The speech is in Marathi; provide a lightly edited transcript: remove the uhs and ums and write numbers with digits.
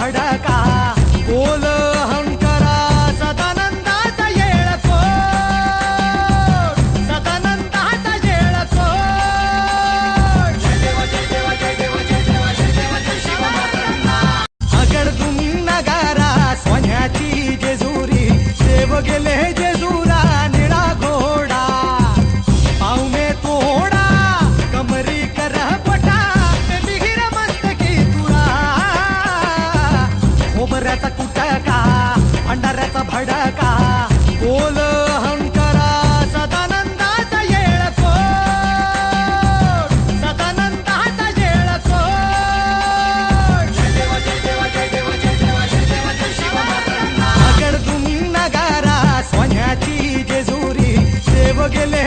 भडका बोल अहंकारा सदानंदाचा येळकोट सदानंदाचा येळकोट जय देव जय देव जय देव जय देव जय देव जय शिवमात्रा अगडतून नगारा सोन्याची जेजुरी देव गेले जेजुरा निळा घोडा पावमे तोडा कमरी कर पटा मिहिर मस्तकी तुळा खोबऱ्याचा कुटका भंडाऱ्याचा भडका बोल अहंकारा सदानंदाचा येळकोट सदानंदाचा येळकोट जय देव जय देव जय देव जय देव जय देव जय शिवमात्रा अगडतून नगारा सोन्याची जेजुरी देव गेले